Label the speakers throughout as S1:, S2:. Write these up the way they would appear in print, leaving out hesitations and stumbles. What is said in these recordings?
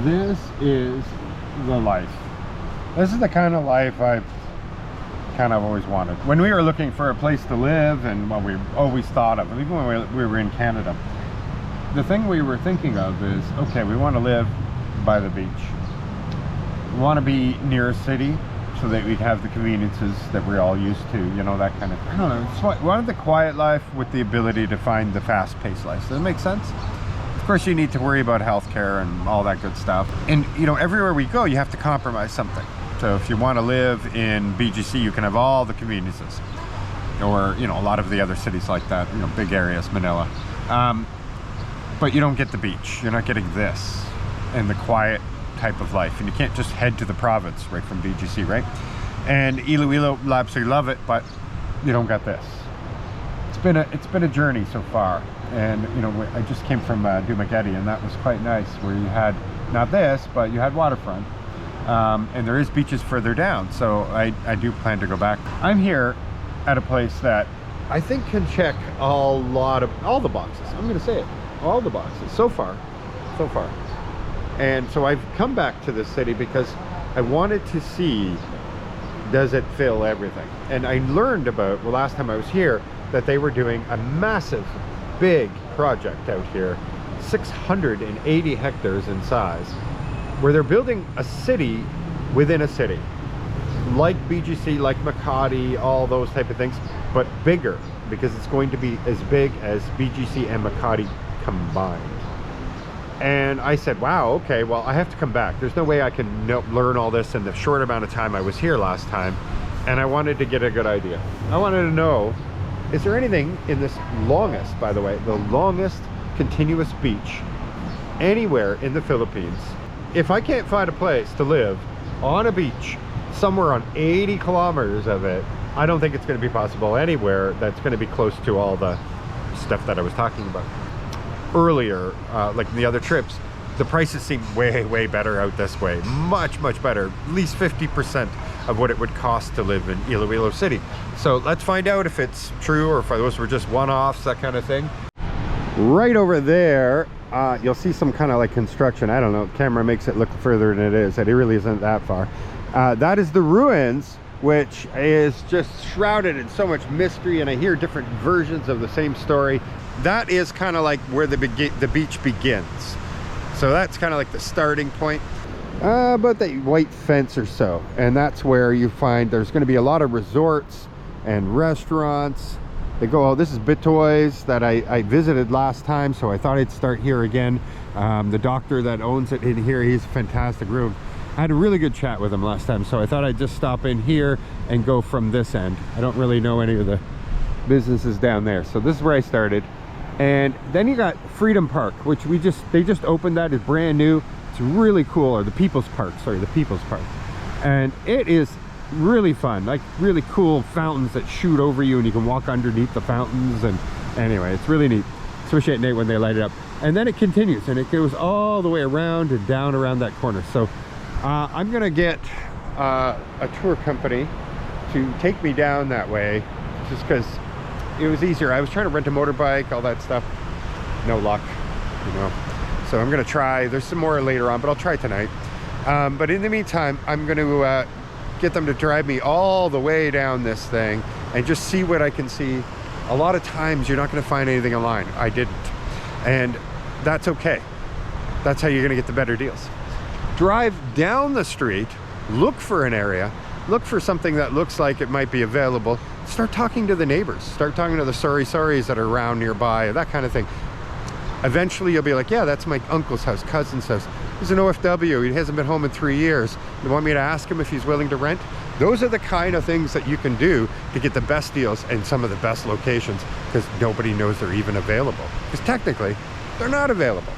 S1: This is the life. This is the kind of life I've kind of always wanted. When we were looking for a place to live, and what we always thought of, even when we were in Canada, the thing we were thinking of is, okay, we want to live by the beach. We want to be near a city so that we have the conveniences that we're all used to, you know, that kind of, I don't know, it's one of the quiet life with the ability to find the fast-paced life. Does that make sense? Of course, you need to worry about healthcare and all that good stuff. And, you know, everywhere we go, you have to compromise something. So if you want to live in BGC, you can have all the conveniences. Or, you know, a lot of the other cities like that, you know, big areas, Manila. But you don't get the beach. You're not getting this and the quiet type of life. And you can't just head to the province right from BGC, right? And Iloilo absolutely love it, but you don't get this. It's been a journey so far. And, you know, I just came from Dumaguete, and that was quite nice, where you had, not this, but you had waterfront. And there is beaches further down, so I do plan to go back. I'm here at a place that I think can check all the boxes. I'm gonna say it, all the boxes, so far. And so I've come back to this city because I wanted to see, does it fill everything? And I learned about, well, last time I was here, that they were doing a massive, big project out here, 680 hectares in size, where they're building a city within a city, like BGC, like Makati, all those type of things, but bigger, because it's going to be as big as BGC and Makati combined. And I said, wow, okay, well, I have to come back. There's no way I can learn all this in the short amount of time I was here last time. And I wanted to get a good idea. I wanted to know, is there anything in this longest, by the way, the longest continuous beach anywhere in the Philippines? If I can't find a place to live on a beach somewhere on 80 kilometers of it, I don't think it's going to be possible anywhere that's going to be close to all the stuff that I was talking about earlier, like the other trips. The prices seem way better out this way, much better, at least 50% of what it would cost to live in Iloilo City. So let's find out if it's true, or if those were just one-offs, that kind of thing. Right over there, you'll see some kind of like construction. I don't know, the camera makes it look further than it is, and it really isn't that far. That is the ruins, which is just shrouded in so much mystery, and I hear different versions of the same story. That is kind of like where the beach begins. So that's kind of like the starting point. About the white fence or so. And that's where you find there's going to be a lot of resorts and restaurants. They go, oh, this is Bitoy's that I visited last time, so I thought I'd start here again. The doctor that owns it in here, he's a fantastic room. I had a really good chat with him last time, so I thought I'd just stop in here and go from this end. I don't really know any of the businesses down there, so this is where I started. And then you got Freedom Park, which they just opened. That is brand new. It's really cool. Or the People's Park, sorry, the People's Park. And it is really fun, like really cool fountains that shoot over you, and you can walk underneath the fountains. And anyway, it's really neat, especially at night when they light it up. And then it continues, and it goes all the way around and down around that corner. So I'm gonna get a tour company to take me down that way, just because it was easier. I was trying to rent a motorbike, all that stuff, no luck, you know. So I'm gonna try, there's some more later on, but I'll try tonight. But in the meantime, I'm gonna get them to drive me all the way down this thing and just see what I can see. A lot of times you're not gonna find anything online. I didn't, and that's okay. That's how you're gonna get the better deals. Drive down the street, look for an area, look for something that looks like it might be available. Start talking to the neighbors, start talking to the sorries that are around nearby, that kind of thing. Eventually you'll be like, yeah, that's my uncle's house, cousin's house. He's an OFW, he hasn't been home in 3 years. You want me to ask him if he's willing to rent? Those are the kind of things that you can do to get the best deals in some of the best locations, because nobody knows they're even available. Because technically, they're not available.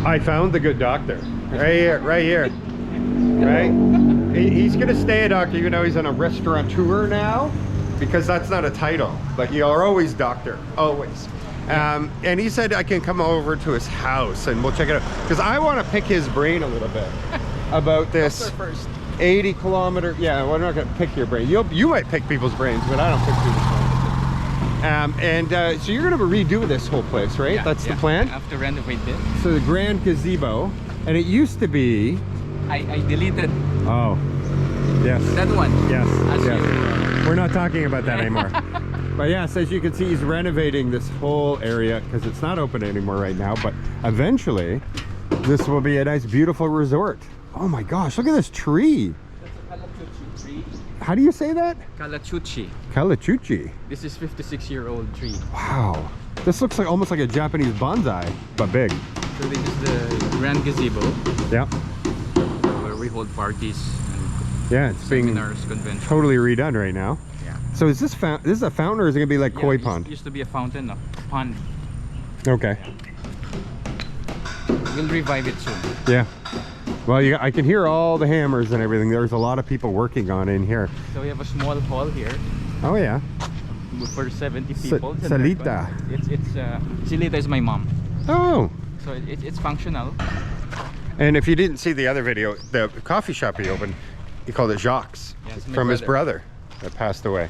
S1: I found the good doctor, right here, right? He's gonna stay a doctor even though he's on a restaurateur now, because that's not a title, but you're always doctor, always. And he said I can come over to his house and we'll check it out, because I want to pick his brain a little bit about this 80 kilometer. Yeah, well, I'm not gonna pick your brain. You might pick people's brains, but I don't pick people's brains. So you're gonna redo this whole place, right?
S2: Yeah,
S1: that's the plan.
S2: I have to renovate it.
S1: So the grand gazebo. And it used to be...
S2: I deleted
S1: Oh, yes.
S2: that one.
S1: Yes,
S2: As
S1: yes.
S2: you-
S1: We're not talking about that anymore. But yes, as you can see, he's renovating this whole area because it's not open anymore right now. But eventually, this will be a nice, beautiful resort. Oh my gosh, look at this tree.
S2: That's a Calachuchi tree.
S1: How do you say that?
S2: Calachuchi.
S1: Calachuchi.
S2: This is 56-year-old tree.
S1: Wow. This looks like almost like a Japanese bonsai, but big.
S2: So this is the grand gazebo
S1: Yeah.
S2: where we hold parties and
S1: Yeah, it's being
S2: seminars, conventions.
S1: totally redone right now.
S2: Yeah.
S1: So is this this is a fountain or is it gonna be like koi pond?
S2: Used to be a fountain, no? Pond.
S1: Okay.
S2: We'll revive it soon.
S1: Yeah. Well, I can hear all the hammers and everything. There's a lot of people working on it in here.
S2: So we have a small hall here
S1: Oh yeah.
S2: for 70 people. It's an
S1: Salita.
S2: aircon. Salita is my mom.
S1: Oh.
S2: So it's functional.
S1: And if you didn't see the other video, the coffee shop he opened, he called it Jacques,
S2: Yeah, it's my
S1: from his brother that passed away.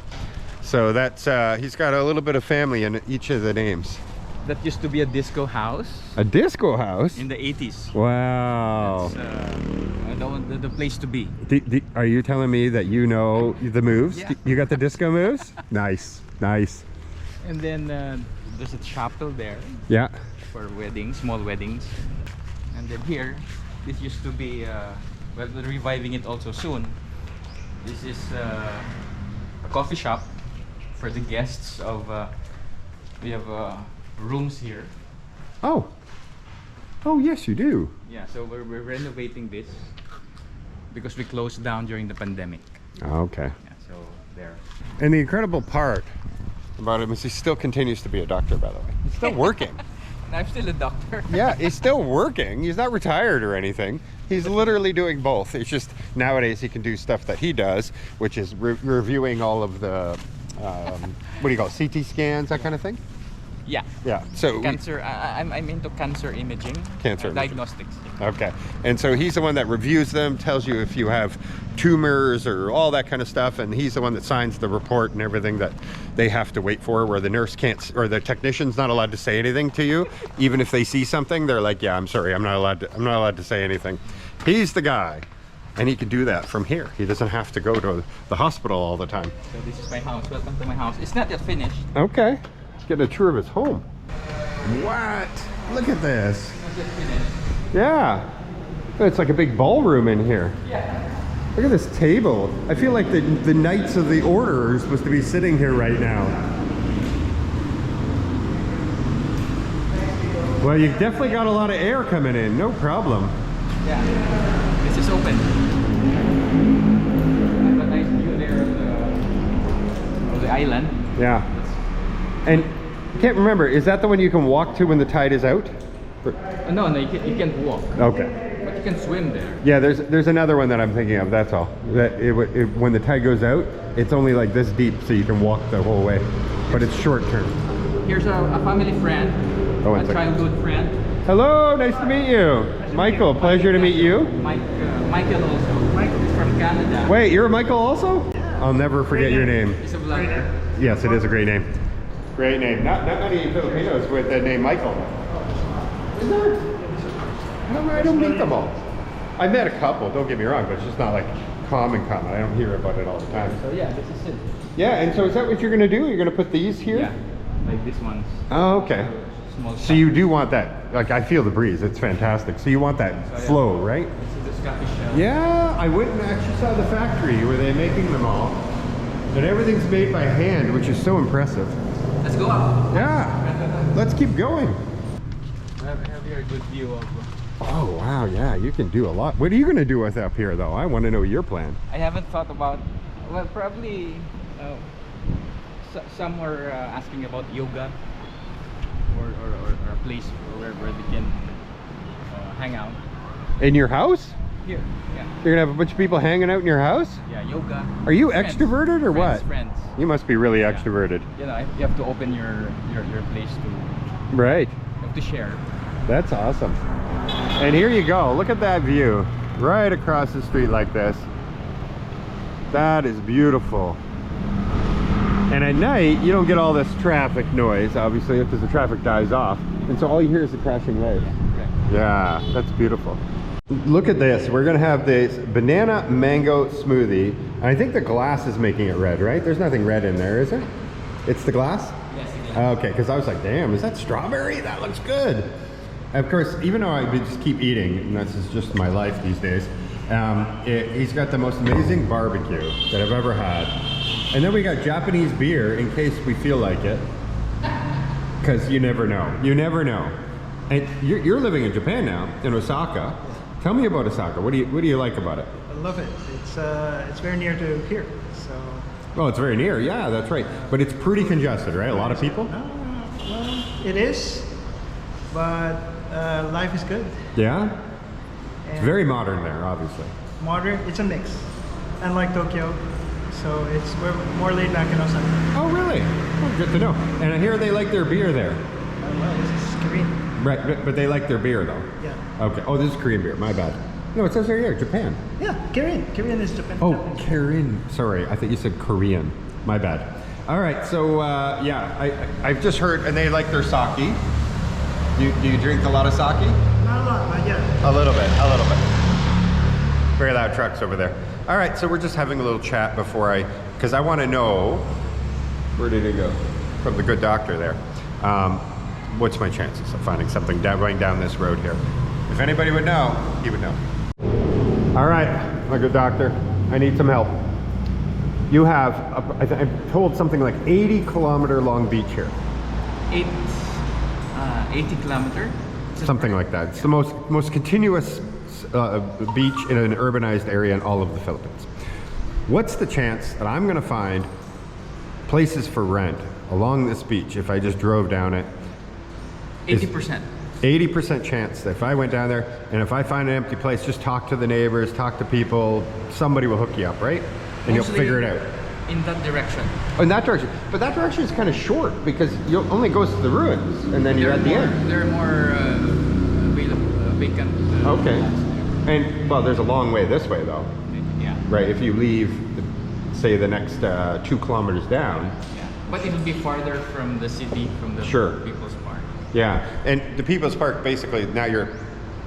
S1: So that's he's got a little bit of family in each of the names.
S2: That used to be a disco house
S1: A disco house.
S2: in the 80s.
S1: Wow.
S2: It's the place to be.
S1: Are you telling me that you know the moves?
S2: Yeah.
S1: You got the disco moves? Nice, nice.
S2: And then there's a chapel there
S1: Yeah.
S2: for weddings, small weddings. And then here, this used to be, well, we're reviving it also soon. This is a coffee shop for the guests of, we have rooms here.
S1: Oh. Oh yes, you do.
S2: Yeah, so we're renovating this because we closed down during the pandemic.
S1: Okay.
S2: Yeah, so there.
S1: And the incredible part about him is he still continues to be a doctor, by the way. He's still working.
S2: And I'm still a doctor.
S1: Yeah, he's still working. He's not retired or anything. He's literally doing both. It's just nowadays he can do stuff that he does, which is reviewing all of the, what do you call it, CT scans, that kind of thing?
S2: Yeah.
S1: Yeah. So
S2: Cancer. I'm into cancer imaging.
S1: Cancer imaging.
S2: Diagnostics.
S1: okay. And so he's the one that reviews them, tells you if you have tumors or all that kind of stuff, and he's the one that signs the report and everything that they have to wait for, where the nurse can't, or the technician's not allowed to say anything to you. Even if they see something, they're like, yeah, I'm sorry, I'm not allowed to say anything. He's the guy, and he can do that from here. He doesn't have to go to the hospital all the time.
S2: So this is my house. Welcome to my house. It's not yet finished.
S1: Okay. Getting a tour of his home. What? Look at this.
S2: Not yet finished.
S1: Yeah. It's like a big ballroom in here.
S2: Yeah.
S1: Look at this table. I feel like the Knights of the Order are supposed to be sitting here right now. Well, you've definitely got a lot of air coming in. No problem.
S2: Yeah. This is open. I have a nice view there of the island.
S1: Yeah. And I can't remember, is that the one you can walk to when the tide is out?
S2: No, you can't walk.
S1: Okay.
S2: But you can swim there.
S1: Yeah, there's another one that I'm thinking of, that's all. That when the tide goes out, it's only like this deep, so you can walk the whole way. But it's short term.
S2: Here's a family friend,
S1: Oh, one
S2: a
S1: second.
S2: childhood friend.
S1: Hello, nice to meet you. Michael, pleasure to meet you.
S2: Michael also. Michael is from Canada.
S1: Wait, you're Michael also? Yeah. I'll never forget your name.
S2: He's a vlogger.
S1: Yes, it is a great name. Great name. Not many Filipinos with the name Michael. Is there? I don't meet them all. I met a couple, don't get me wrong, but it's just not like common. I don't hear about it all the time.
S2: So yeah, this is it.
S1: Yeah, and so is that what you're going to do? You're going to put these here?
S2: Yeah, like this one's
S1: Oh, okay.
S2: small.
S1: So you do want that, like I feel the breeze, it's fantastic. So you want that flow, right?
S2: This is the Scottish shell.
S1: Yeah, I went and actually saw the factory where they're making them all. And everything's made by hand, which is so impressive.
S2: Let's go up.
S1: Yeah, let's keep going.
S2: We have here a good view of.
S1: Oh, wow, yeah, you can do a lot. What are you going to do with up here, though? I want to know your plan.
S2: I haven't thought about. Well, probably. Some were asking about yoga, or a place where they can hang out.
S1: In your house?
S2: Here, yeah.
S1: You're going to have a bunch of people hanging out in your house?
S2: Yeah, yoga.
S1: Are you
S2: Friends.
S1: extroverted or what?
S2: Friends.
S1: You must be really
S2: Yeah.
S1: extroverted.
S2: You know, you have to open your place to.
S1: Right.
S2: You have to share.
S1: That's awesome. And here you go. Look at that view. Right across the street like this. That is beautiful. And at night, you don't get all this traffic noise, obviously, because the traffic dies off. And so all you hear is the crashing waves.
S2: Right.
S1: Yeah, that's beautiful. Look at this. We're gonna have this banana mango smoothie. And I think the glass is making it red, right? There's nothing red in there, is there? It's the glass?
S2: Yes, it is.
S1: Okay, because I was like, damn, is that strawberry? That looks good. Of course, even though I just keep eating, and this is just my life these days, he's got the most amazing barbecue that I've ever had. And then we got Japanese beer in case we feel like it. Because you never know. You never know. And you're living in Japan now, in Osaka. Tell me about Osaka. What do you like about it?
S3: I love it. It's very near to here, so.
S1: Oh, it's very near. Yeah, that's right. But it's pretty congested, right? A lot of people.
S3: Well, it is, but life is good.
S1: Yeah. It's
S3: And
S1: very modern there, obviously.
S3: modern. It's a mix, unlike Tokyo. So we're more laid back in Osaka.
S1: Oh, really? Oh, good to know. And I hear they like their beer there.
S3: Well, this is Korean.
S1: Right, but they like their beer though.
S3: Yeah.
S1: Okay. Oh, this is Korean beer. My bad. No, it says right here, Japan.
S3: Yeah, Korean. Korean is Japan.
S1: Oh,
S3: Japanese.
S1: Korean. Sorry, I thought you said Korean. My bad. All right, so yeah, I've just heard, and they like their sake. Do you drink a lot of sake?
S3: Not a lot, but yeah.
S1: A little bit, a little bit. Very loud trucks over there. All right, so we're just having a little chat before because I want to know, where did it go? From the good doctor there. What's my chances of finding something going down this road here? If anybody would know, he would know. All right, my good doctor, I need some help. You have, I'm told something like 80-kilometer long beach here.
S2: 80 kilometer.
S1: Something like that. It's the most continuous beach in an urbanized area in all of the Philippines. What's the chance that I'm gonna find places for rent along this beach if I just drove down it?
S2: 80%.
S1: 80% chance that if I went down there and if I find an empty place, just talk to the neighbors, talk to people, somebody will hook you up, right? And you'll figure it out.
S2: In that direction.
S1: In that direction. But that direction is kind of short because you only goes to the ruins and then you're at the end.
S2: There are more vacant
S1: Okay.
S2: lots there.
S1: And well, there's a long way this way though.
S2: Yeah.
S1: Right, if you leave, say the next 2 kilometers down.
S2: Yeah. But it will be farther from the city, from the
S1: Sure.
S2: People's Park.
S1: Yeah, and the People's Park, basically, now you're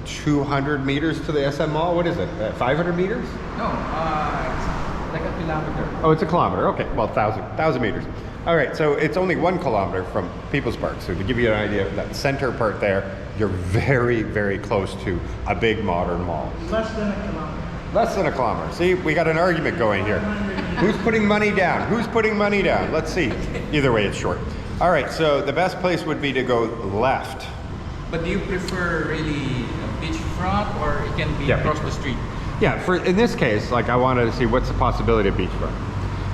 S1: 200 meters to the SM Mall. What is it, 500 meters?
S2: No, it's like a kilometer.
S1: Oh, it's a kilometer, okay, well, 1,000 meters. All right, so it's only 1 kilometer from People's Park. So to give you an idea of that center part there, you're very, very close to a big modern mall.
S3: Less than a kilometer.
S1: Less than a kilometer. See, we got an argument going here. Who's putting money down? Who's putting money down? Let's see. Either way, it's short. All right, so the best place would be to go left.
S2: But do you prefer really a beachfront or it can be
S1: Yeah,
S2: across
S1: beachfront.
S2: the street?
S1: Yeah, in this case, like I wanted to see what's the possibility of beachfront.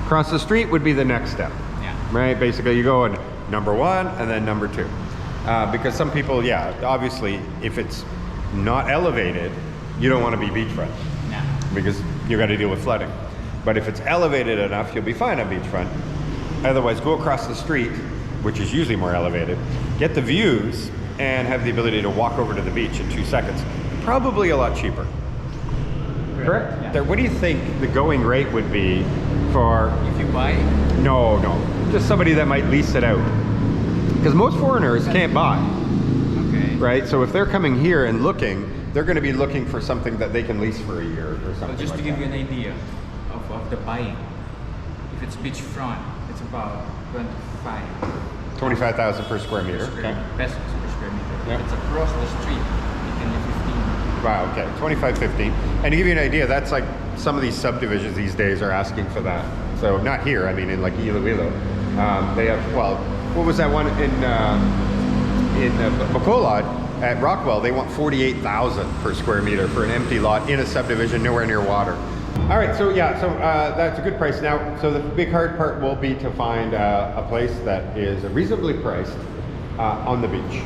S1: Across the street would be the next step.
S2: Yeah.
S1: Right, basically you go in number 1 and then number 2. Because some people, yeah, obviously if it's not elevated, you don't want to be beachfront.
S2: Yeah.
S1: Because you got to deal with flooding. But if it's elevated enough, you'll be fine on beachfront. Otherwise, go across the street, which is usually more elevated, get the views, and have the ability to walk over to the beach in 2 seconds. Probably a lot cheaper. Correct?
S2: Yeah.
S1: There, what do you think the going rate would be for...
S2: If you buy,
S1: No, just somebody that might lease it out. Because most foreigners can't buy,
S2: okay.
S1: right? So if they're coming here and looking, they're going to be looking for something that they can lease for a year or something.
S2: Well, just to
S1: like
S2: give
S1: that.
S2: you an idea of the buying, if it's beachfront, it's about
S1: 25,000 per square meter. Okay.
S2: pesos per square meter.
S1: Yeah.
S2: If it's across the street, it can be 15.
S1: Wow, okay, 25, 15. And to give you an idea, that's like some of these subdivisions these days are asking for that. So not here, I mean in like Iloilo. They have, well, what was that one in Bacolod at Rockwell? They want 48,000 per square meter for an empty lot in a subdivision nowhere near water. All right, so yeah, so that's a good price. Now, so the big hard part will be to find a place that is reasonably priced on the beach.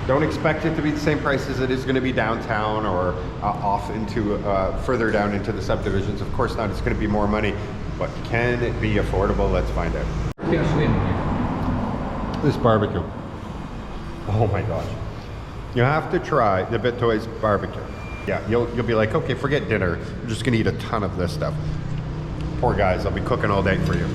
S1: Don't expect it to be the same price as it is going to be downtown or off into further down into the subdivisions. Of course not, it's going to be more money, but can it be affordable? Let's find out. This barbecue. Oh my gosh. You have to try the Bitoy's barbecue. Yeah, you'll be like, okay, forget dinner. I'm just gonna eat a ton of this stuff. Poor guys, I'll be cooking all day for you.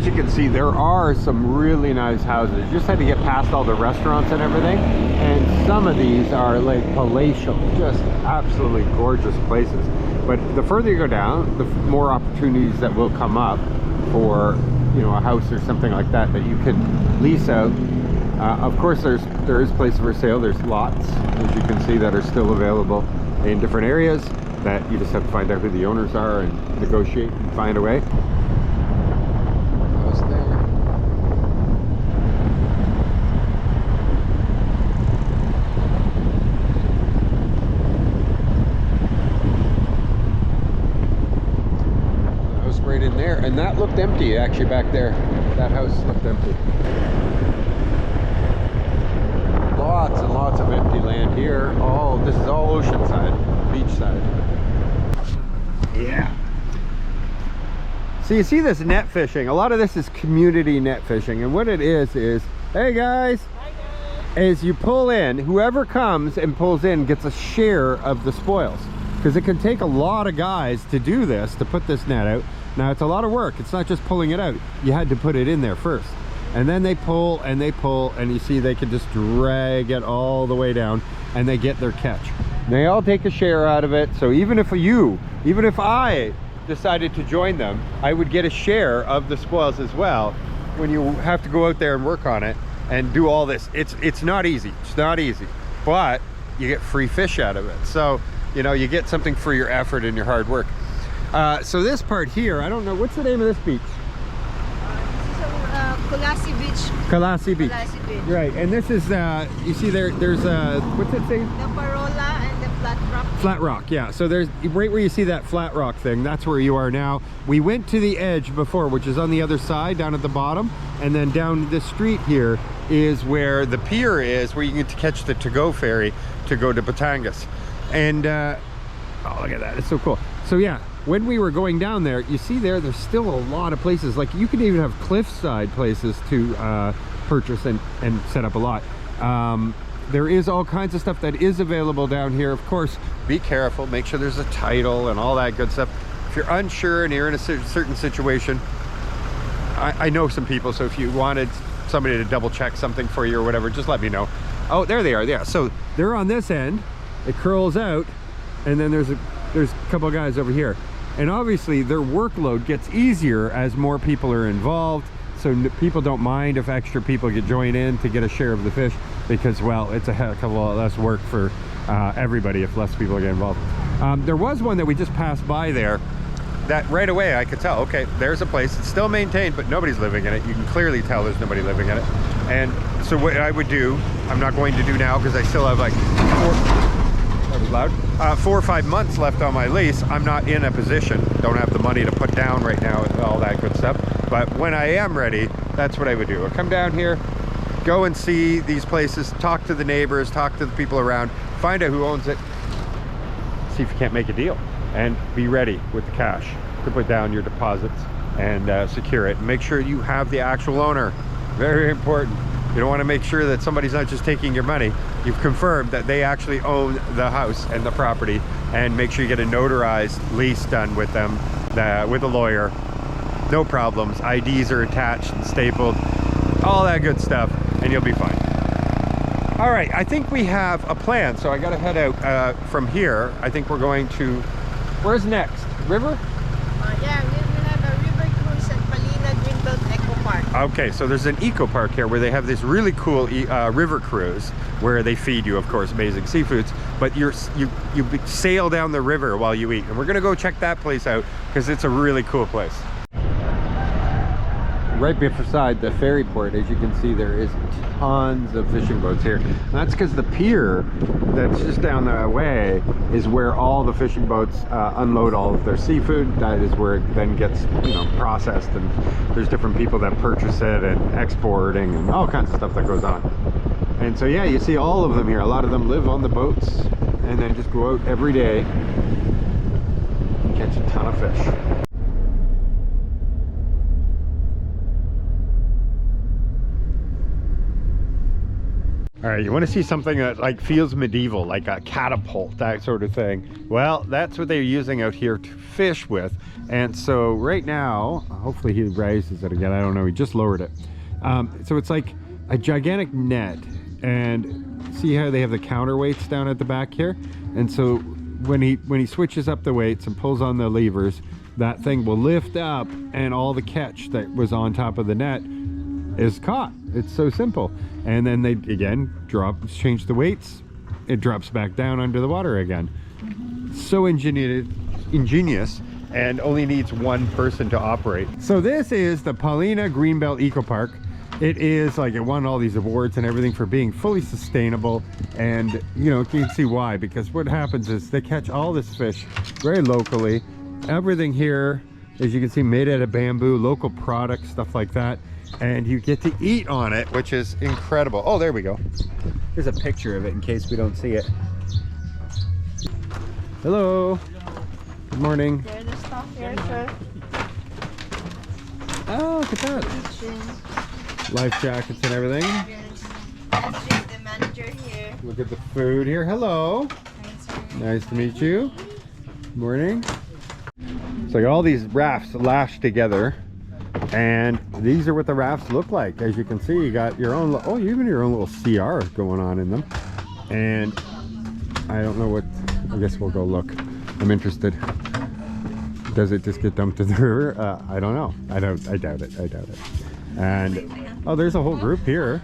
S1: you can see, there are some really nice houses. You just had to get past all the restaurants and everything, and some of these are like palatial, just absolutely gorgeous places. But the further you go down, the more opportunities that will come up for, you know, a house or something like that that you can lease out. Of course, there is places for sale. There's lots, as you can see, that are still available in different areas that you just have to find out who the owners are and negotiate and find a way. House there. The house right in there, and that looked empty actually back there. That house looked empty. Lots and lots of empty land here. Oh, this is all oceanside, beachside. Yeah. So you see this net fishing. A lot of this is community net fishing, and what it is, hey guys, is you pull in, whoever comes and pulls in gets a share of the spoils, because it can take a lot of guys to do this, to put this net out. Now it's a lot of work. It's not just pulling it out. You had to put it in there first. And then they pull and they pull, and you see they can just drag it all the way down, and they get their catch. They all take a share out of it. So even if I decided to join them, I would get a share of the spoils as well. When you have to go out there and work on it and do all this, it's not easy. It's not easy, but you get free fish out of it. So, you know, you get something for your effort and your hard work. So this part here, I don't know, what's the name of this beach?
S4: Colasi Beach.
S1: Colasi Beach.
S4: Colasi Beach.
S1: Right, and this is, you see there's what's it say?
S4: The Parola and the Flat Rock.
S1: Flat Rock, yeah. So there's, right where you see that Flat Rock thing, that's where you are now. We went to the edge before, which is on the other side, down at the bottom. And then down the street here is where the pier is, where you get to catch the to-go ferry to go to Batangas. And, oh, look at that, it's so cool. So yeah, when we were going down there, you see there's still a lot of places. Like you could even have cliffside places to purchase and set up a lot. There is all kinds of stuff that is available down here. Of course, be careful, make sure there's a title and all that good stuff. If you're unsure and you're in a certain situation, I know some people, so if you wanted somebody to double check something for you or whatever, just let me know. Oh, there they are, yeah. So they're on this end, it curls out, and then there's a couple of guys over here. And obviously their workload gets easier as more people are involved, so people don't mind if extra people get joined in to get a share of the fish, because, well, it's a heck of a lot less work for everybody if less people get involved. There was one that we just passed by there that right away I could tell, okay, there's a place, it's still maintained, but nobody's living in it. You can clearly tell there's nobody living in it. And so what I would do, I'm not going to do now because I still have like 4 or 5 months left on my lease. I'm not in a position, don't have the money to put down right now and all that good stuff. But when I am ready, that's what I would do. I'll come down here, go and see these places, talk to the neighbors, talk to the people around, find out who owns it, see if you can't make a deal, and be ready with the cash to put down your deposits and secure it. And make sure you have the actual owner. Very important. You don't want to make sure that somebody's not just taking your money. You've confirmed that they actually own the house and the property, and make sure you get a notarized lease done with them, with a lawyer. No problems. IDs are attached and stapled, all that good stuff, and you'll be fine. All right, I think we have a plan. So I got to head out from here. I think we're going to, where's next? River?
S4: Yeah, we have a river cruise at Palina Greenbelt Eco Park.
S1: Okay, so there's an eco park here where they have this really cool river cruise where they feed you, of course, amazing seafoods, but you sail down the river while you eat. And we're gonna go check that place out because it's a really cool place. Right beside the ferry port, as you can see, there is tons of fishing boats here. And that's because the pier that's just down the way is where all the fishing boats unload all of their seafood. That is where it then gets, you know, processed, and there's different people that purchase it and exporting and all kinds of stuff that goes on. And so yeah, you see all of them here. A lot of them live on the boats and then just go out every day and catch a ton of fish. All right, you want to see something that like feels medieval, like a catapult, that sort of thing. Well, that's what they're using out here to fish with. And so right now, hopefully he raises it again. I don't know, he just lowered it. So it's like a gigantic net, and see how they have the counterweights down at the back here? And so when he switches up the weights and pulls on the levers, that thing will lift up, and all the catch that was on top of the net is caught. It's so simple. And then they again change the weights, it drops back down under the water again. So ingenious, and only needs one person to operate. So this is the Paulina Greenbelt Eco Park. It is like, it won all these awards and everything for being fully sustainable, and you know, you can see why, because what happens is they catch all this fish very locally. Everything here, as you can see, made out of bamboo, local products, stuff like that. And you get to eat on it, which is incredible. Oh, there we go. There's a picture of it in case we don't see it. Hello. Good morning.
S4: There's the stuff here, sir.
S1: Oh, look at that.
S4: Kitchen.
S1: Life jackets and everything.
S4: Yes. That's just the manager here.
S1: Look at the food here. Hello. Nice to meet you. Morning. It's like all these rafts lashed together. And these are what the rafts look like. As you can see, you got your own, oh, even your own little CR going on in them. And I don't know what, I guess we'll go look. I'm interested. Does it just get dumped in the river? I don't know. I doubt it. I doubt it. And, oh, there's a whole group here.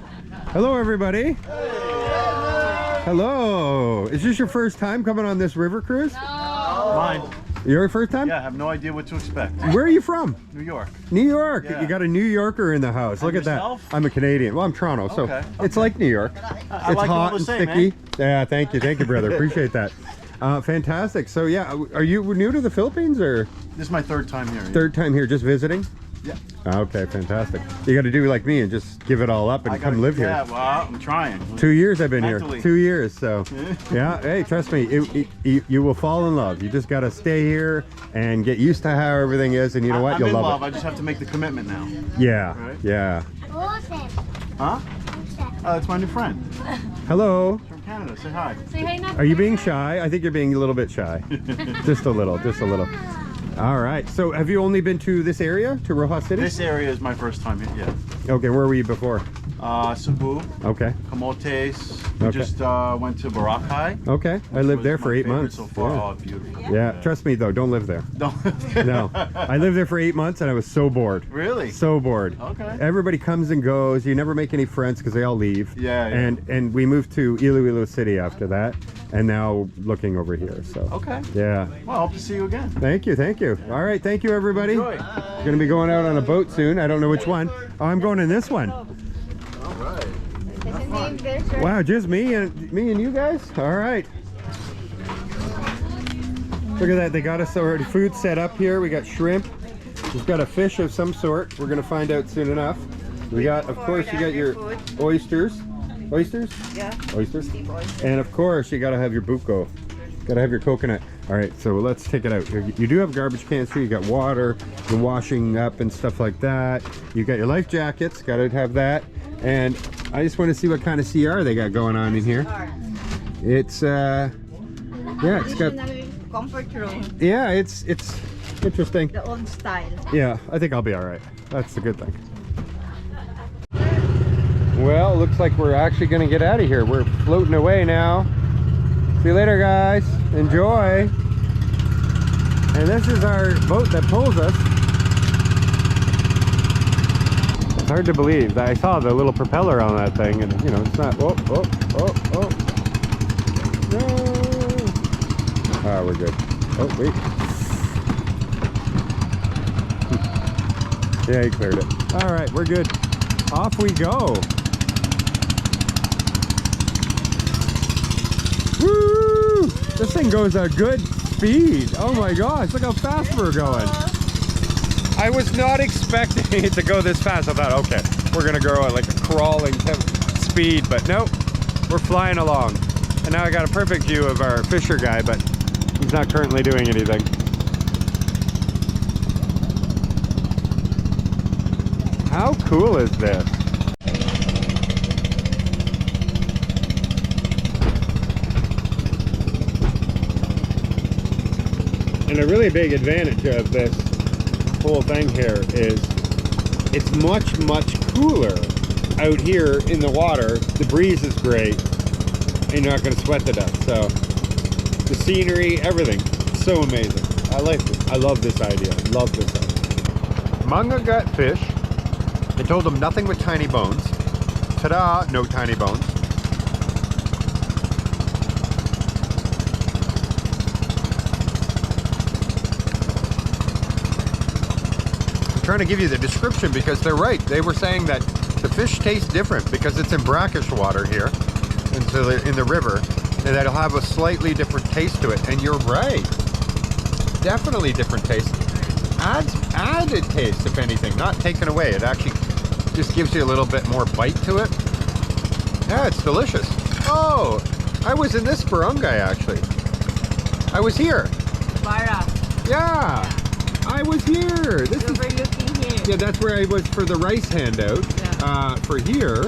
S1: Hello, everybody. Hello. Is this your first time coming on this river cruise?
S5: Mine.
S1: Your first time?
S5: Yeah, I have no idea what to expect.
S1: Where are you from?
S5: New York.
S1: New York.
S5: Yeah.
S1: You got a New Yorker in the house. Look at that.
S5: yourself?
S1: I'm a Canadian. Well, I'm Toronto, so
S5: Okay,
S1: it's like New York.
S5: I
S1: It's
S5: like it all
S1: hot
S5: the
S1: and
S5: same,
S1: sticky. Yeah, thank you, brother. Appreciate that. Fantastic. So yeah, are you new to the Philippines, or
S5: This is my third time here.
S1: third time here, just visiting?
S5: Yeah.
S1: Okay, fantastic. You got to do like me and just give it all up and come live
S5: Yeah,
S1: here.
S5: well, I'm trying.
S1: 2 years I've been
S5: Mentally.
S1: here. 2 years. So yeah, hey, trust me, you will fall in love. You just got to stay here and get used to how everything is, and you know what,
S5: I'm
S1: you'll
S5: in
S1: love
S5: love.
S1: it.
S5: I just have to make the commitment now.
S1: Yeah,
S5: Right?
S1: yeah.
S5: Huh? It's my new friend
S1: Hello.
S5: from Canada. Say hi.
S1: Are you being shy? I think you're being a little bit shy. Just a little, just a little. All right. So have you only been to this area, to Roxas City?
S5: This area is my first time here. Yeah.
S1: Okay, where were you before?
S5: Cebu,
S1: Okay.
S5: Camotes. We
S1: Okay.
S5: just went to Boracay.
S1: Okay. I lived there for 8 months.
S5: So far.
S1: Yeah.
S5: Oh, beautiful.
S1: Yeah. Trust me though, don't live there.
S5: Don't.
S1: No. I lived there for 8 months and I was so bored.
S5: Really?
S1: So bored.
S5: Okay.
S1: Everybody comes and goes. You never make any friends because they all leave.
S5: Yeah, yeah.
S1: And we moved to Iloilo City after that, and now looking over here. So.
S5: Okay.
S1: Yeah.
S5: Well, I hope to see you again.
S1: Thank you, thank you. All right, thank you, everybody.
S5: Enjoy.
S1: Gonna be going out on a boat soon. I don't know which one. Oh, I'm going in this one.
S5: All right.
S4: There's a name there, sir.
S1: Wow, just me and you guys. All right. Look at that. They got us already food set up here. We got shrimp. We've got a fish of some sort. We're gonna find out soon enough. We got, of course, you got your oysters. Oysters?
S4: Yeah.
S1: Oysters.
S4: Steam oyster.
S1: And of course, you gotta have your buko. Gotta have your coconut. All right, so let's take it out. You do have garbage cans here. You got water, the washing up and stuff like that. You got your life jackets. Gotta have that. And I just want to see what kind of CR they got going on in here. It's yeah, it's got,
S4: Traditional comfort room,
S1: yeah, it's interesting.
S4: the old style.
S1: Yeah, I think I'll be all right. That's the good thing. Well, looks like we're actually going to get out of here. We're floating away now. See you later, guys. Enjoy. And this is our boat that pulls us. It's hard to believe that I saw the little propeller on that thing, and you know, it's not. Oh, oh, oh, oh. No. Ah, we're good. Oh, wait. Yeah, he cleared it. All right, we're good. Off we go. Woo! This thing goes a good speed. Oh my gosh, look how fast we're going. I was not expecting it to go this fast. I thought, okay, we're gonna go at like a crawling speed, but nope, we're flying along. And now I got a perfect view of our fisher guy, but he's not currently doing anything. How cool is this? And a really big advantage of this whole thing here is it's much, much cooler out here in the water. The breeze is great and you're not going to sweat to death. So the scenery, everything, so amazing. I like it. I love this idea. Love this idea. Manga gut fish. I told them nothing with tiny bones. Ta-da, no tiny bones. I'm trying to give you the description because they're right. They were saying that the fish taste different because it's in brackish water here, and so in the river, and that it'll have a slightly different taste to it. And you're right. Definitely different taste. Added taste, if anything, not taken away. It actually just gives you a little bit more bite to it. Yeah, it's delicious. Oh, I was in this barangay actually. I was here.
S4: Bara.
S1: Yeah, I was here. This is
S4: Overlooking here.
S1: yeah, that's where I was for the rice handout for here,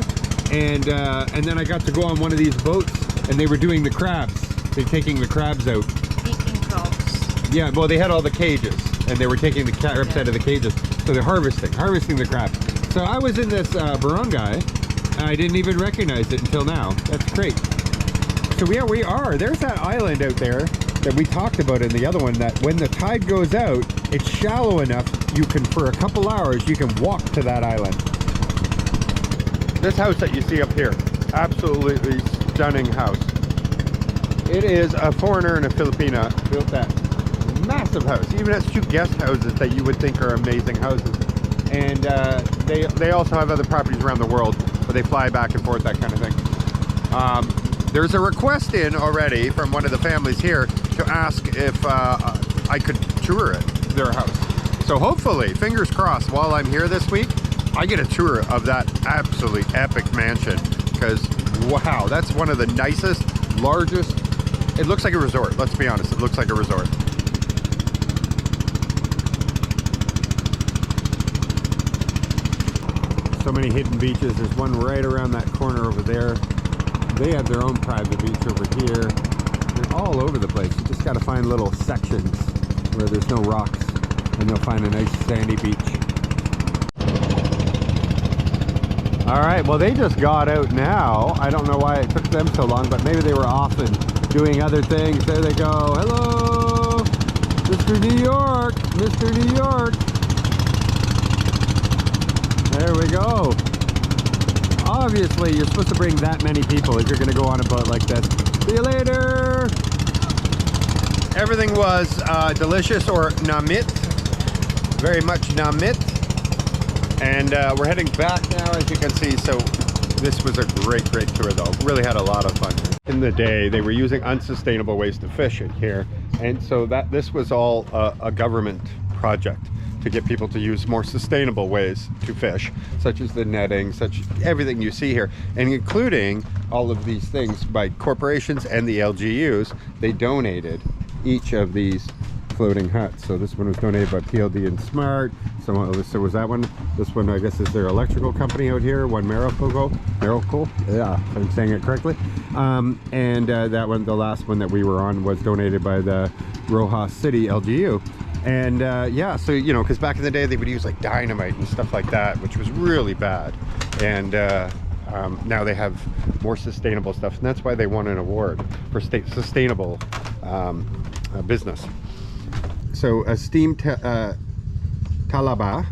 S1: and then I got to go on one of these boats, and they were doing the crabs. They're taking the crabs out.
S4: Speaking crabs.
S1: Yeah, well, they had all the cages, and they were taking the crabs out of the cages, so they're harvesting the crabs. So I was in this barangay. I didn't even recognize it until now. That's great. So yeah, we are. There's that island out there that we talked about in the other one, that when the tide goes out, it's shallow enough you can, for a couple hours, you can walk to that island. This house that you see up here, absolutely stunning house. It is a foreigner and a Filipina built that massive house. Even has 2 guest houses that you would think are amazing houses. And they also have other properties around the world, but they fly back and forth, that kind of thing. There's a request in already from one of the families here to ask if I could tour their house. So hopefully, fingers crossed, while I'm here this week, I get a tour of that absolutely epic mansion, because wow, that's one of the nicest, largest. It looks like a resort. Let's be honest, it looks like a resort. So many hidden beaches. There's one right around that corner over there. They have their own private beach over here. They're all over the place. You just got to find little sections where there's no rocks, and you'll find a nice sandy beach. All right, well, they just got out now. I don't know why it took them so long, but maybe they were off and doing other things. There they go. Hello, Mr. New York, Mr. New York. There we go. Obviously, you're supposed to bring that many people if you're going to go on a boat like this. See you later. Everything was delicious, or namit. Very much namit. And we're heading back now, as you can see. So this was a great tour, though. Really had a lot of fun. In the day, they were using unsustainable ways to fish in here. And so this was all a government project to get people to use more sustainable ways to fish, such as the netting, everything you see here, and including all of these things by corporations and the LGUs. They donated each of these floating huts. So this one was donated by PLD and Smart. So was that one? This one, I guess, is their electrical company out here. One Miracle, yeah, if I'm saying it correctly. And that one, the last one that we were on, was donated by the Roxas City LGU. And yeah, so, you know, because back in the day they would use like dynamite and stuff like that, which was really bad. And now they have more sustainable stuff, and that's why they won an award for sustainable business. So a steamed talaba,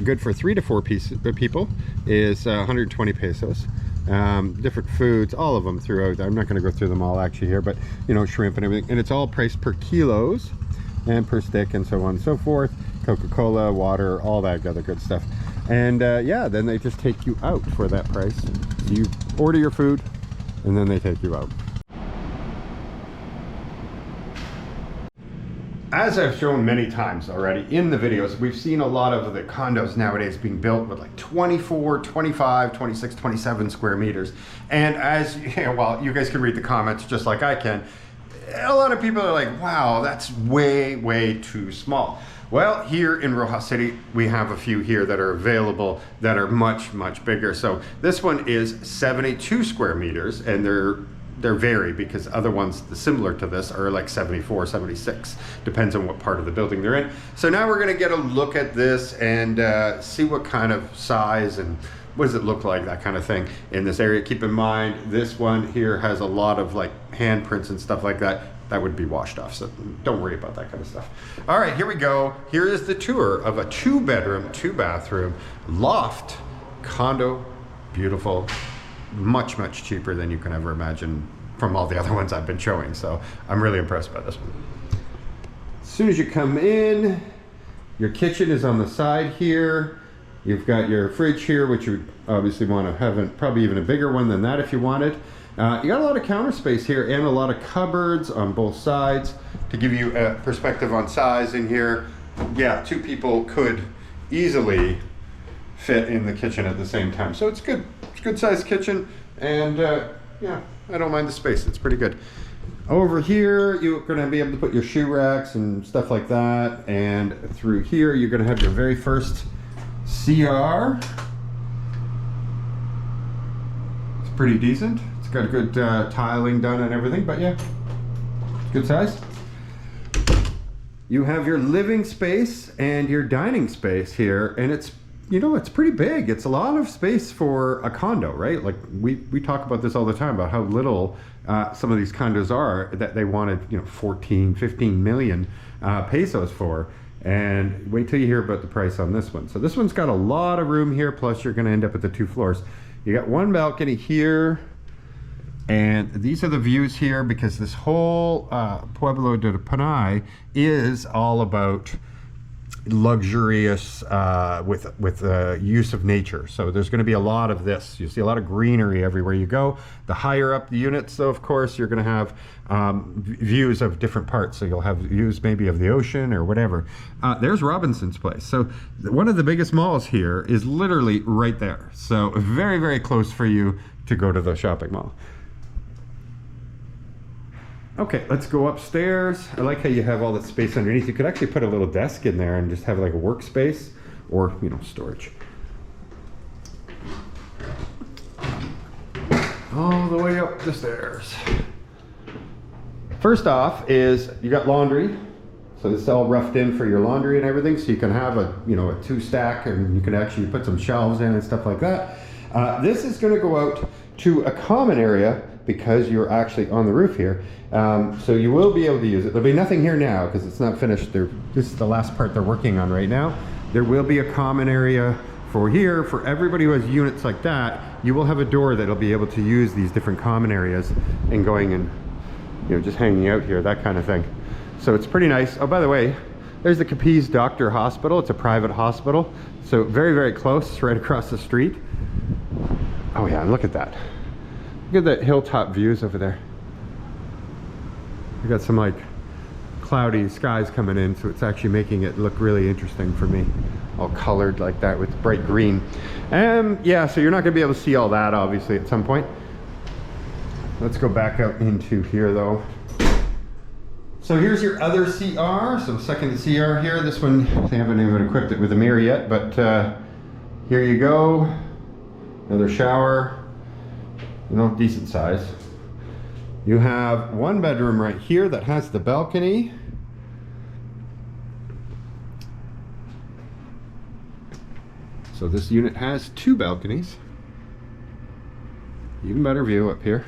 S1: good for 3 to 4 people, is 120 pesos. Different foods, all of them throughout. I'm not going to go through them all actually here, but you know, shrimp and everything, and it's all priced per kilos and per stick and so on and so forth. Coca-Cola, water, all that other good stuff. And yeah, then they just take you out for that price. So you order your food and then they take you out. As I've shown many times already in the videos, we've seen a lot of the condos nowadays being built with like 24, 25, 26, 27 square meters. And as you know, well, you guys can read the comments just like I can. A lot of people are like, wow, that's way too small. Well, here in Roxas City, we have a few here that are available that are much bigger. So this one is 72 square meters, and they're they're vary because other ones similar to this are like 74, 76. Depends on what part of the building they're in. So now we're gonna get a look at this and see what kind of size and what does it look like, that kind of thing in this area. Keep in mind, this one here has a lot of like handprints and stuff like that. That would be washed off, so don't worry about that kind of stuff. All right, here we go. Here is the tour of a 2-bedroom, 2-bathroom loft condo. Beautiful, much, much cheaper than you can ever imagine from all the other ones I've been showing. So I'm really impressed by this one. As soon as you come in, your kitchen is on the side here. You've got your fridge here, which you would obviously want to have probably even a bigger one than that if you wanted. You got a lot of counter space here and a lot of cupboards on both sides to give you a perspective on size in here. Yeah, 2 people could easily fit in the kitchen at the same time. So it's good. It's a good sized kitchen, and yeah, I don't mind the space. It's pretty good. Over here, you're gonna be able to put your shoe racks and stuff like that. And through here, you're gonna have your very first CR. It's pretty decent. It's got a good tiling done and everything, but yeah, good size. You have your living space and your dining space here, and it's, you know, it's pretty big. It's a lot of space for a condo, right? Like we talk about this all the time about how little some of these condos are that they wanted, you know, 14, 15 million pesos for. And wait till you hear about the price on this one. So this one's got a lot of room here, plus you're gonna end up with the 2 floors. You got one balcony here, and these are the views here because this whole Pueblo de Panay is all about luxurious with use of nature. So there's going to be a lot of this. You see a lot of greenery everywhere you go. The higher up the units, though, of course, you're going to have views of different parts. So you'll have views maybe of the ocean or whatever. There's Robinson's place. So one of the biggest malls here is literally right there. So very, very close for you to go to the shopping mall. Okay, let's go upstairs. I like how you have all that space underneath. You could actually put a little desk in there and just have like a workspace or, you know, storage. All the way up the stairs. First off is you got laundry. So this is all roughed in for your laundry and everything. So you can have a, you know, a 2-stack, and you can actually put some shelves in and stuff like that. This is going to go out to a common area because you're actually on the roof here. So you will be able to use it. There'll be nothing here now because it's not finished. This is the last part they're working on right now. There will be a common area for here. For everybody who has units like that, you will have a door that'll be able to use these different common areas and going and, you know, just hanging out here, that kind of thing. So it's pretty nice. Oh, by the way, there's the Capiz Doctor Hospital. It's a private hospital. So very, very close, right across the street. Oh yeah, and look at that. Look at that hilltop views over there. We got some like cloudy skies coming in, so it's actually making it look really interesting for me. All colored like that with bright green. Yeah, so you're not gonna be able to see all that obviously at some point. Let's go back out into here though. So here's your other CR. So second CR here. This one, they haven't even equipped it with a mirror yet, but here you go. Another shower, you know, decent size. You have one bedroom right here that has the balcony. So this unit has 2 balconies. Even better view up here.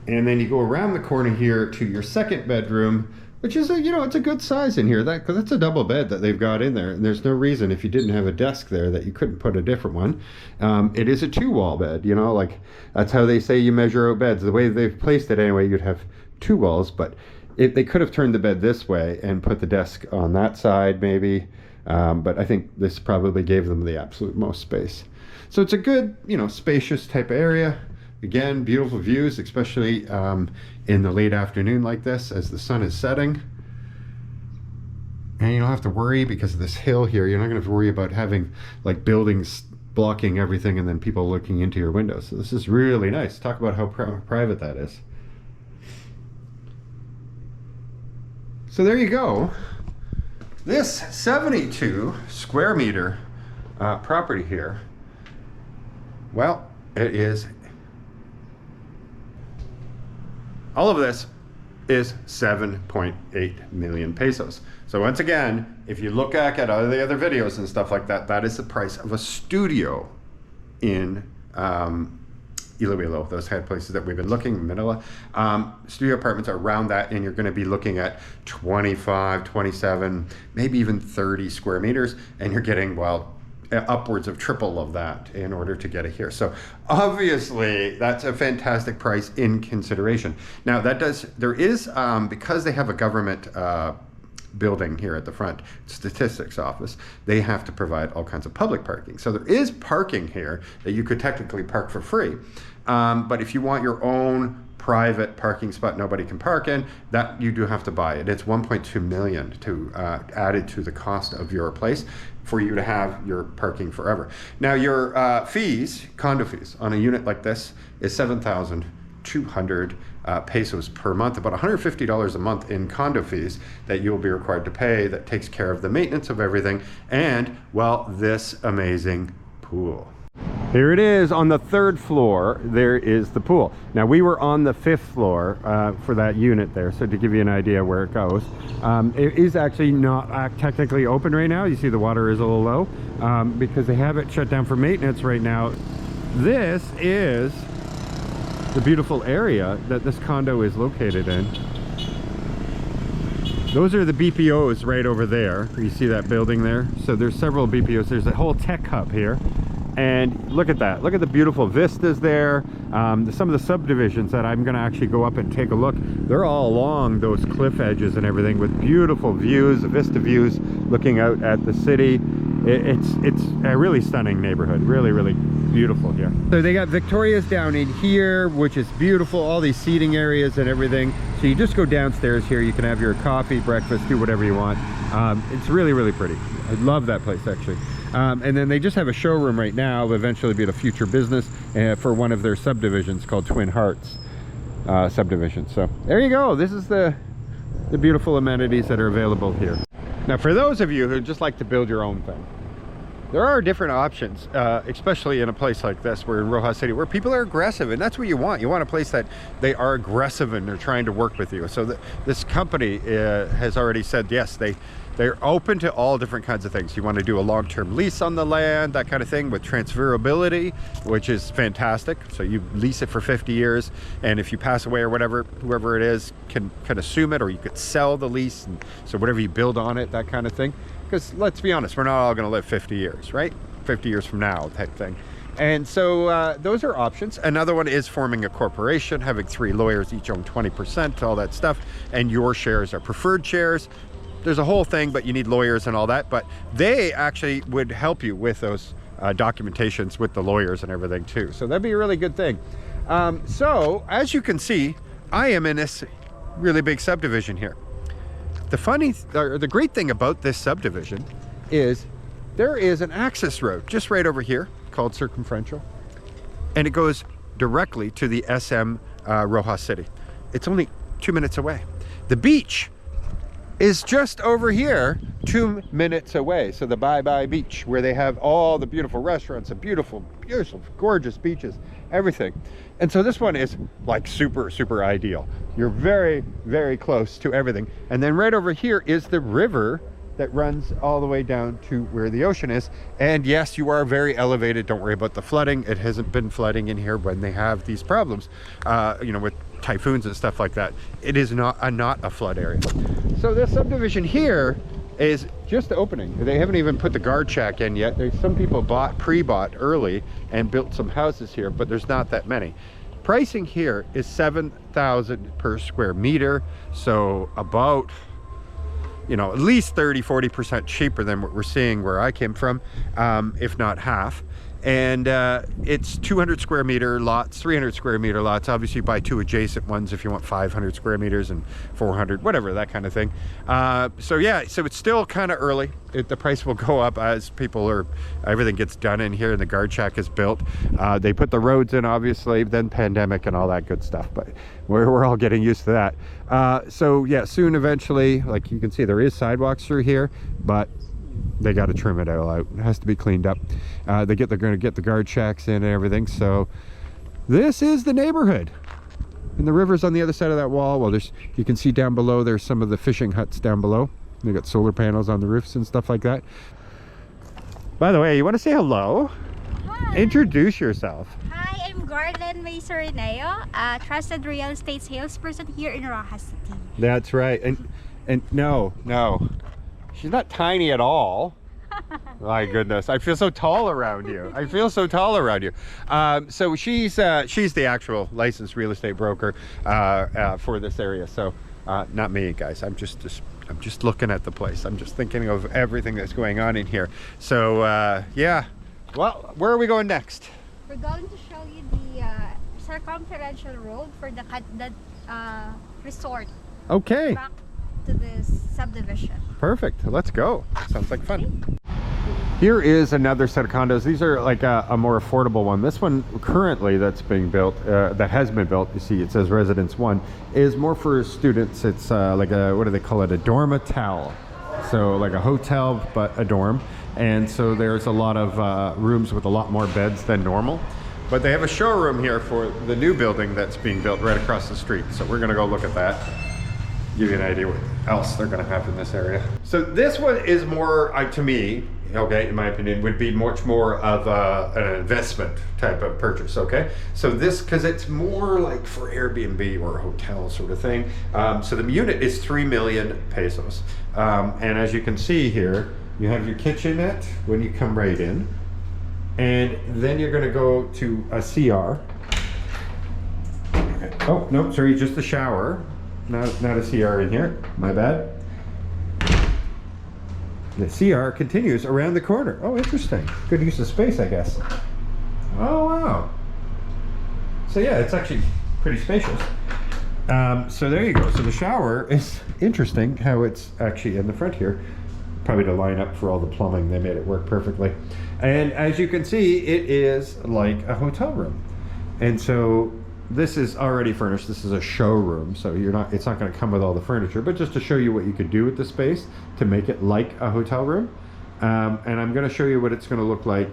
S1: And then you go around the corner here to your second bedroom, which is a, you know, it's a good size in here. Because that's a double bed that they've got in there. And there's no reason if you didn't have a desk there that you couldn't put a different one. It is a 2-wall bed, you know, like that's how they say you measure out beds. The way they've placed it anyway, you'd have 2 walls, but they could have turned the bed this way and put the desk on that side maybe. But I think this probably gave them the absolute most space. So it's a good, you know, spacious type of area. Again, beautiful views, especially in the late afternoon like this as the sun is setting. And you don't have to worry because of this hill here. You're not going to have to worry about having like buildings blocking everything and then people looking into your windows. So this is really nice. Talk about how private that is. So there you go. This 72 square meter property here, well, it is All of this is 7.8 million pesos. So once again, if you look back at all the other videos and stuff like that, that is the price of a studio in Iloilo, those head places that we've been looking in Manila. Studio apartments are around that, and you're going to be looking at 25, 27, maybe even 30 square meters, and you're getting, well, upwards of triple of that in order to get it here. So obviously that's a fantastic price in consideration. Now there is, because they have a government building here at the front, statistics office, they have to provide all kinds of public parking. So there is parking here that you could technically park for free. But if you want your own private parking spot nobody can park in, that you do have to buy it. It's 1.2 million to added to the cost of your place for you to have your parking forever. Now your fees, condo fees on a unit like this is 7,200 pesos per month, about $150 a month in condo fees that you'll be required to pay, that takes care of the maintenance of everything and, well, this amazing pool. Here it is on the 3rd floor. There is the pool. Now we were on the 5th floor for that unit there, so to give you an idea where it goes. It is actually not technically open right now. You see the water is a little low because they have it shut down for maintenance right now. This is the beautiful area that this condo is located in. Those are the BPOs right over there. You see that building there? So there's several BPOs. There's a whole tech hub here. And look at that. Look at the beautiful vistas there. Some of the subdivisions that I'm going to actually go up and take a look, they're all along those cliff edges and everything with beautiful views, vista views, looking out at the city. It's a really stunning neighborhood. Really, really beautiful here. So they got Victoria's down in here, which is beautiful. All these seating areas and everything. So you just go downstairs here. You can have your coffee, breakfast, do whatever you want. It's really, really pretty. I love that place actually. And then they just have a showroom right now. Will eventually be a future business for one of their subdivisions called Twin Hearts subdivision. So there you go. This is the beautiful amenities that are available here. Now for those of you who just like to build your own thing, there are different options, especially in a place like this, where in Roxas City, where people are aggressive, and that's what you want. You want a place that they are aggressive and they're trying to work with you. So this company has already said yes, they're open to all different kinds of things. You want to do a long-term lease on the land, that kind of thing, with transferability, which is fantastic. So you lease it for 50 years, and if you pass away or whatever, whoever it is can assume it, or you could sell the lease, and so whatever you build on it, that kind of thing. Because let's be honest, we're not all going to live 50 years, right? 50 years from now type thing. And so those are options. Another one is forming a corporation, having 3 lawyers, each own 20%, all that stuff, and your shares are preferred shares. There's a whole thing, but you need lawyers and all that, but they actually would help you with those documentations with the lawyers and everything too. So that'd be a really good thing. So as you can see, I am in this really big subdivision here. The great thing about this subdivision is there is an access road just right over here called Circumferential, and it goes directly to the SM Roxas City. It's only 2 minutes away. The beach is just over here 2 minutes away. So the Bye Bye Beach, where they have all the beautiful restaurants and beautiful, gorgeous beaches, everything. And so this one is like super, super ideal. You're very, very close to everything. And then right over here is the river that runs all the way down to where the ocean is. And yes, you are very elevated. Don't worry about the flooding. It hasn't been flooding in here when they have these problems, you know, with typhoons and stuff like that. It is not a flood area. So this subdivision here is just opening. They haven't even put the guard shack in yet. There's some people pre-bought early and built some houses here, but there's not that many. Pricing here is 7,000 per square meter. So about, you know, at least 30-40% cheaper than what we're seeing where I came from, if not half. And it's 200 square meter lots, 300 square meter lots. Obviously you buy 2 adjacent ones if you want 500 square meters and 400, whatever, that kind of thing. So yeah, so it's still kind of early. The price will go up as everything gets done in here and the guard shack is built. They put the roads in, obviously, then pandemic and all that good stuff, but we're all getting used to that. So yeah, soon eventually, like you can see, there is sidewalks through here, but they got to trim it all out. It has to be cleaned up. They're going to get the guard shacks in and everything. So this is the neighborhood. And the river's on the other side of that wall. Well, you can see down below, there's some of the fishing huts down below. They got solar panels on the roofs and stuff like that. By the way, you want to say hello?
S6: Hi.
S1: Introduce yourself.
S6: Hi, I'm Gordon Maysorineo, a trusted real estate salesperson here in Roxas City.
S1: That's right. And no, she's not tiny at all. My goodness, I feel so tall around you. I feel so tall around you. So she's the actual licensed real estate broker for this area. So not me, guys. I'm just looking at the place. I'm just thinking of everything that's going on in here. So yeah. Well, where are we going next?
S6: We're going to show you the circumferential road for the resort.
S1: Okay.
S6: Back to this subdivision.
S1: Perfect. Let's go. Sounds like fun. Here is another set of condos. These are like a more affordable one. This one currently that's being built, that has been built, you see it says Residence 1, is more for students. It's like a, what do they call it? A dormital. So like a hotel, but a dorm. And so there's a lot of rooms with a lot more beds than normal. But they have a showroom here for the new building that's being built right across the street. So we're gonna go look at that. Give you an idea what else they're gonna have in this area. So this one is more, to me, okay, in my opinion, would be much more of an investment type of purchase, okay? So this, because it's more like for Airbnb or a hotel sort of thing. So the unit is 3 million pesos. And as you can see here, you have your kitchenette when you come right in. And then you're gonna go to a CR. Okay. Oh, no, sorry, just a shower. Not a CR in here, my bad. The CR continues around the corner. Oh, interesting. Good use of space, I guess. Oh, wow. So yeah, it's actually pretty spacious. So there you go. So the shower is interesting how it's actually in the front here. Probably to line up for all the plumbing. They made it work perfectly. And as you can see, it is like a hotel room. And so this is already furnished. This is a showroom, so it's not going to come with all the furniture, but just to show you what you could do with the space to make it like a hotel room. And I'm going to show you what it's going to look like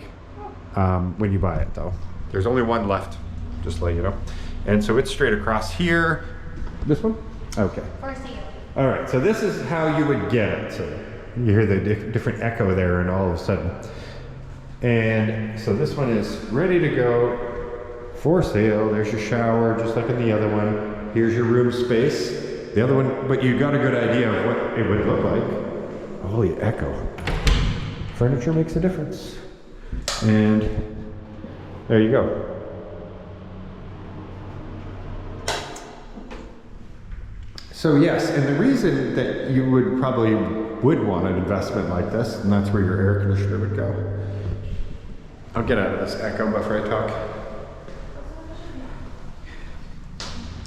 S1: when you buy it, though. There's only one left, just to let you know. And so it's straight across here. This one? Okay.
S6: For sale.
S1: All right, so this is how you would get it. So you hear the different echo there, and all of a sudden. And so this one is ready to go. For sale. There's your shower, just like in the other one. Here's your room space. The other one, but you got a good idea of what it would look like. Holy echo. Furniture makes a difference. And there you go. So yes, and the reason that you would probably want an investment like this, and that's where your air conditioner would go. I'll get out of this echo before I talk.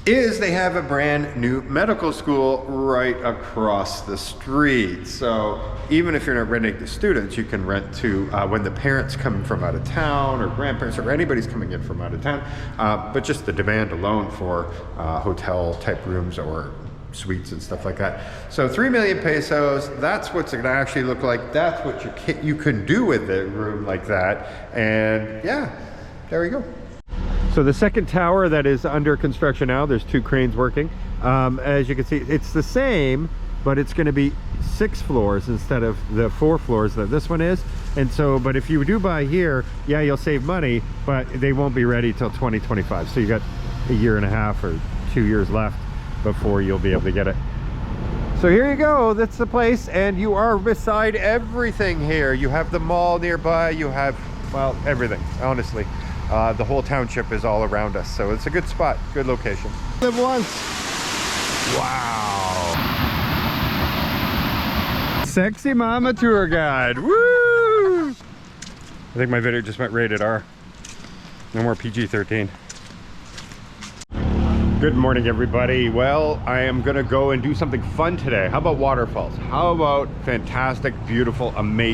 S1: Is they have a brand new medical school right across the street. So even if you're not renting to students, you can rent to when the parents come from out of town, or grandparents, or anybody's coming in from out of town. But just the demand alone for hotel type rooms or suites and stuff like that. So 3 million pesos, that's what's it gonna actually look like. That's what you can do with a room like that. And yeah, there we go. So the second tower that is under construction now, there's 2 cranes working. As you can see, it's the same, but it's going to be 6 floors instead of the 4 floors that this one is. And so, but if you do buy here, yeah, you'll save money, but they won't be ready till 2025. So you got a year and a half or 2 years left before you'll be able to get it. So here you go, that's the place, and you are beside everything here. You have the mall nearby, you have, well, everything, honestly. The whole township is all around us, so it's a good spot, good location. Live once. Wow. Sexy mama tour guide. Woo! I think my video just went rated R. No more PG-13. Good morning, everybody. Well, I am gonna go and do something fun today. How about waterfalls? How about fantastic, beautiful, amazing